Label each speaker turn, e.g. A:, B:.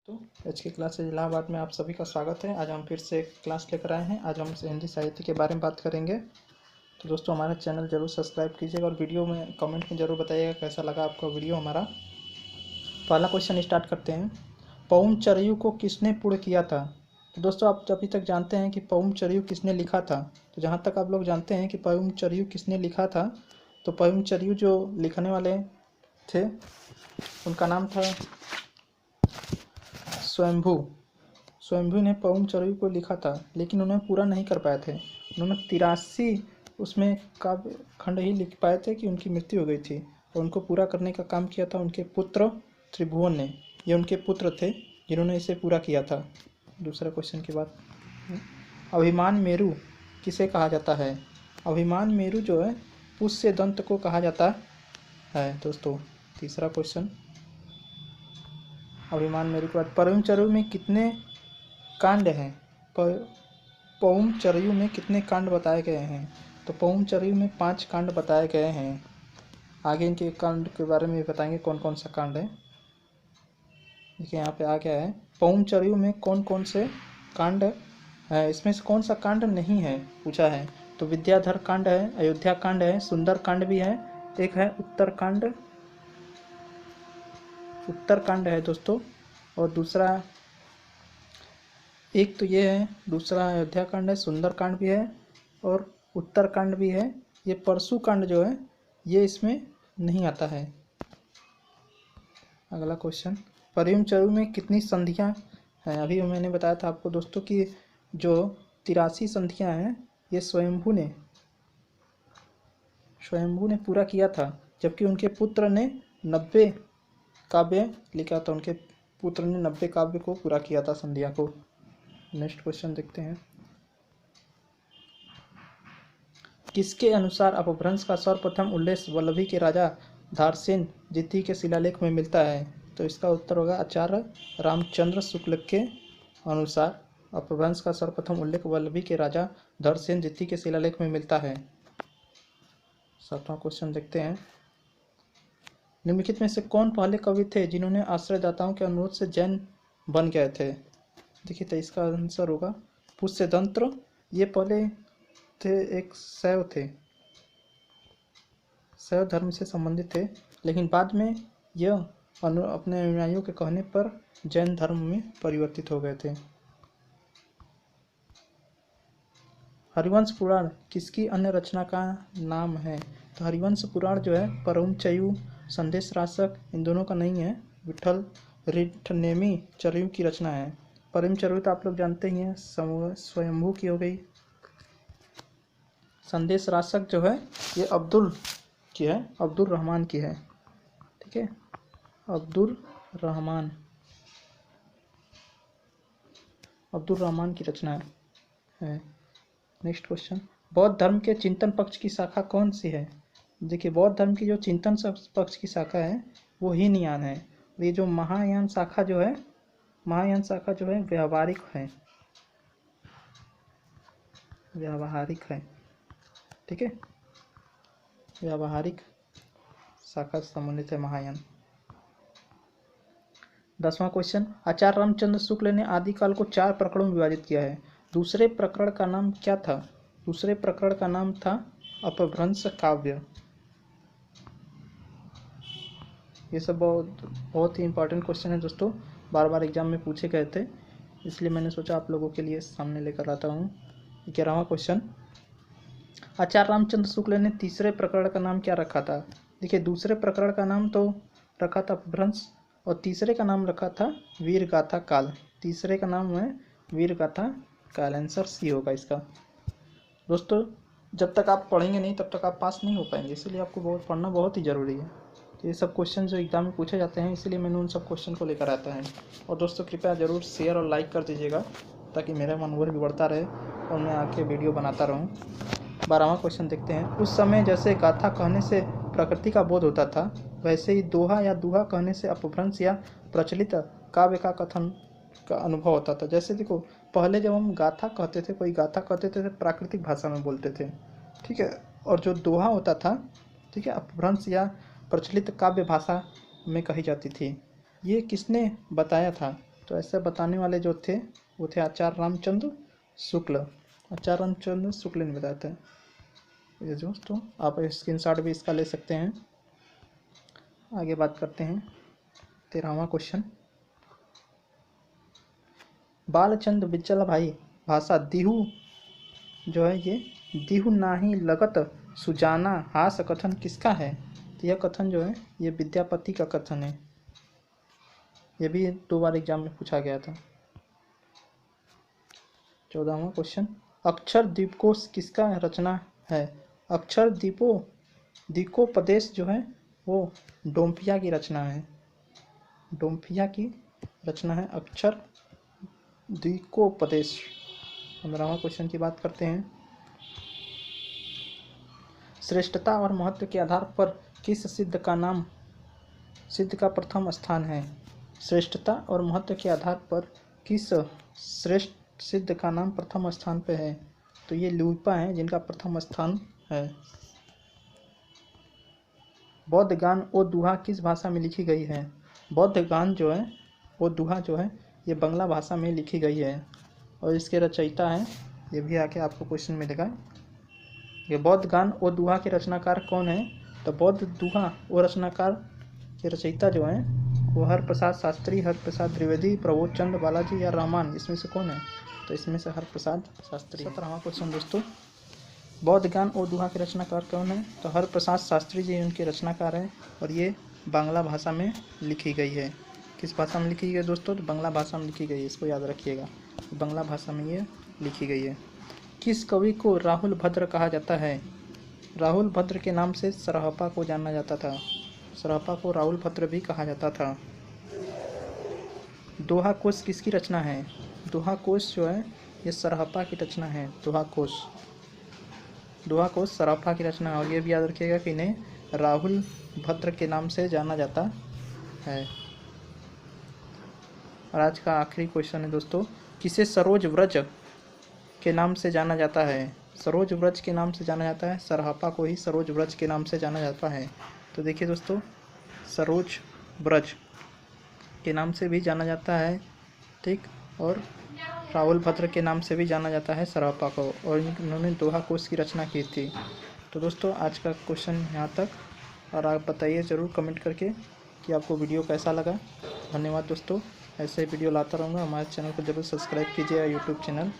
A: तो आज की क्लास इलाहाबाद में आप सभी का स्वागत है। आज हम फिर से एक क्लास लेकर आए हैं। आज हम हिंदी साहित्य के बारे में बात करेंगे। तो दोस्तों हमारा चैनल जरूर सब्सक्राइब कीजिएगा और वीडियो में कमेंट में ज़रूर बताइएगा कैसा लगा आपका वीडियो हमारा। पहला क्वेश्चन स्टार्ट करते हैं। पउम चरयू को किसने पूर्ण किया था? तो दोस्तों आप अभी तक जानते हैं कि पउम चरयू किसने लिखा था। तो जहाँ तक आप लोग जानते हैं कि पउम चरयू किसने लिखा था, तो पउम चरयू जो लिखने वाले थे उनका नाम था स्वयंभू। स्वयंभू ने पउम चरयू को लिखा था, लेकिन उन्हें पूरा नहीं कर पाए थे। उन्होंने 83 उसमें काव्य खंड ही लिख पाए थे कि उनकी मृत्यु हो गई थी, और उनको पूरा करने का काम किया था उनके पुत्र त्रिभुवन ने। ये उनके पुत्र थे जिन्होंने इसे पूरा किया था। दूसरा क्वेश्चन के बाद, अभिमान मेरु किसे कहा जाता है? अभिमान मेरु जो है पुष्य दंत को कहा जाता है दोस्तों। तीसरा क्वेश्चन, अभिमान मेरु के बाद पउम चरयू में कितने कांड हैं? पउम चरयू में कितने कांड बताए गए हैं? तो पउम चरयू में 5 कांड बताए गए हैं। आगे इनके कांड के बारे में बताएंगे कौन कौन सा कांड है। देखिए यहाँ पे आ गया है, पउम चरयू में कौन कौन से कांड है, इसमें से कौन सा कांड नहीं है पूछा है। तो विद्याधर कांड है, अयोध्या कांड है, सुंदर कांड भी है, एक है उत्तर कांड है दोस्तों, और दूसरा एक तो ये है, दूसरा अयोध्या कांड है, सुंदर कांड भी है और उत्तर कांड भी है। ये परशु कांड जो है ये इसमें नहीं आता है। अगला क्वेश्चन, पउम चरयू में कितनी संधियां हैं? अभी मैंने बताया था आपको दोस्तों कि जो 83 संधियां हैं ये स्वयंभू ने पूरा किया था, जबकि उनके पुत्र ने 90 काव्य लिखा था। उनके पुत्र ने 90 काव्य को पूरा किया था, संधिया को। नेक्स्ट क्वेश्चन देखते हैं, किसके अनुसार अपभ्रंश का सर्वप्रथम उल्लेख वल्लभी के राजा धारसेन द्वितीय के शिलालेख में मिलता है? तो इसका उत्तर होगा आचार्य रामचंद्र शुक्ल के अनुसार अपभ्रंश का सर्वप्रथम उल्लेख वल्लभी के राजा धरसेन द्वितीय के शिलालेख में मिलता है। 7वां क्वेश्चन देखते हैं, निम्नलिखित में से कौन पहले कवि थे जिन्होंने आश्रयदाताओं के अनुरोध से जैन बन गए थे? देखिए तो इसका आंसर होगा पुष्यदंत्र। ये पहले थे, एक शैव धर्म से संबंधित थे, लेकिन बाद में यह अपने अनुयायियों के कहने पर जैन धर्म में परिवर्तित हो गए थे। हरिवंश पुराण किसकी अन्य रचना का नाम है? तो हरिवंश पुराण जो है पउम चरयू, संदेश रासक, इन दोनों का नहीं है, विठल रिठनेमी चरयू की रचना है। पउम चरयू तो आप लोग जानते ही हैं, स्वयंभू की हो गई। संदेश रासक जो है ये अब्दुल रहमान की है। ठीक है, अब्दुल रहमान की रचना है। नेक्स्ट क्वेश्चन, बौद्ध धर्म के चिंतन पक्ष की शाखा कौन सी है? देखिए बौद्ध धर्म की जो चिंतन पक्ष की शाखा है वो हीनयान है। ये जो महायान शाखा जो है व्यावहारिक है। ठीक है, व्यावहारिक शाखा से संबंधित है महायान। 10वां क्वेश्चन, आचार्य रामचंद्र शुक्ल ने आदिकाल को 4 प्रकरणों में विभाजित किया है। दूसरे प्रकरण का नाम क्या था? दूसरे प्रकरण का नाम था अपभ्रंश काव्य। ये सब बहुत ही इंपॉर्टेंट क्वेश्चन है दोस्तों, बार बार एग्जाम में पूछे गए थे, इसलिए मैंने सोचा आप लोगों के लिए सामने लेकर आता हूँ। 11वां क्वेश्चन, आचार्य रामचंद्र शुक्ल ने तीसरे प्रकरण का नाम क्या रखा था? देखिए दूसरे प्रकरण का नाम तो रखा था अपभ्रंश, और तीसरे का नाम रखा था वीर गाथा काल। तीसरे का नाम है वीर गाथा काल। आंसर सी होगा इसका। दोस्तों जब तक आप पढ़ेंगे नहीं तब तक आप पास नहीं हो पाएंगे, इसलिए आपको पढ़ना बहुत ही ज़रूरी है। तो ये सब क्वेश्चन जो एग्जाम में पूछे जाते हैं, इसीलिए मैंने उन सब क्वेश्चन को लेकर आता है। और दोस्तों कृपया ज़रूर शेयर और लाइक कर दीजिएगा, ताकि मेरा मनोबल भी बढ़ता रहे और मैं आके वीडियो बनाता रहूँ। 12वां क्वेश्चन देखते हैं, उस समय जैसे गाथा कहने से प्रकृति का बोध होता था, वैसे ही दोहा या दुहा कहने से अपभ्रंश या प्रचलित काव्य का कथन का अनुभव होता था। जैसे देखो पहले जब हम गाथा कहते थे, कोई गाथा कहते थे तो प्राकृतिक भाषा में बोलते थे। ठीक है, और जो दोहा होता था, ठीक है, अपभ्रंश या प्रचलित काव्य भाषा में कही जाती थी। ये किसने बताया था? तो ऐसे बताने वाले जो थे वो थे आचार्य रामचंद्र शुक्ल। आचार्य रामचंद्र शुक्ल ने बताया था ये दोस्तों। आप स्क्रीनशॉट भी इसका ले सकते हैं। आगे बात करते हैं 13वां क्वेश्चन। बालचंद बिचल भाई भाषा दिहु जो है ये दिहु नाही लगत सुजाना हास कथन किसका है? तो यह कथन जो है ये विद्यापति का कथन है। ये भी 2 बार एग्जाम में पूछा गया था। 14वां क्वेश्चन। अक्षर दीपकोश किसका रचना है? अक्षर दीपोपदेश जो है वो डोम्पिया की रचना है। डोम्पिया की रचना है अक्षर दीपोपदेश। 15वां क्वेश्चन की बात करते हैं। श्रेष्ठता और महत्व के आधार पर किस सिद्ध का प्रथम स्थान है? श्रेष्ठता और महत्व के आधार पर किस श्रेष्ठ सिद्ध का नाम प्रथम स्थान पे है? तो ये लुइपा है जिनका प्रथम स्थान है। बौद्ध गान ओ दुहा किस भाषा में लिखी गई है? बौद्ध गान जो है वो दुहा जो है ये बांग्ला भाषा में लिखी गई है और इसके रचयिता हैं, ये भी आके आपको क्वेश्चन मिलेगा। ये बौद्ध गान ओ दुहा के रचनाकार कौन है? तो बौद्ध दुहा वो रचनाकार के रचयिता जो हैं वो हरप्रसाद शास्त्री, हरप्रसाद द्विवेदी, प्रबोध चंद्र बालाजी या रहमान, इसमें से कौन है? तो इसमें से हरप्रसाद शास्त्री। 17वां क्वेश्चन दोस्तों। बौद्ध गान ओ दुहा के रचनाकार कौन है? तो हरप्रसाद शास्त्री जी उनके रचनाकार हैं और ये बांग्ला भाषा में लिखी गई है। किस भाषा में लिखी गई है दोस्तों? तो बांग्ला भाषा में लिखी गई है, इसको याद रखिएगा। बांग्ला भाषा में ये लिखी गई है। किस कवि को राहुल भद्र कहा जाता है? राहुल भद्र के नाम से सरहपा को जाना जाता था। सरहपा को राहुल भद्र भी कहा जाता था। दोहा कोश किसकी रचना है? दोहा कोश जो है ये सरहपा की रचना है। दोहा कोश सरहपा की रचना है और ये भी याद रखिएगा कि इन्हें राहुल भद्र के नाम से जाना जाता है। और आज का आखिरी क्वेश्चन है दोस्तों। किसे सरोज व्रज के नाम से जाना जाता है? सरोज व्रज के नाम से जाना जाता है। सरहपा को ही सरोज व्रज के नाम से जाना जाता है। तो देखिए दोस्तों, सरोज व्रज के नाम से भी जाना जाता है, ठीक, और राहुल भद्र के नाम से भी जाना जाता है सरहपा को, और इन्होंने दोहा कोश की रचना की थी। तो दोस्तों आज का क्वेश्चन यहाँ तक, और आप बताइए ज़रूर कमेंट करके कि आपको वीडियो कैसा लगा। धन्यवाद दोस्तों, ऐसे वीडियो लाता रहूँगा। हमारे चैनल को जरूर सब्सक्राइब कीजिए, यूट्यूब चैनल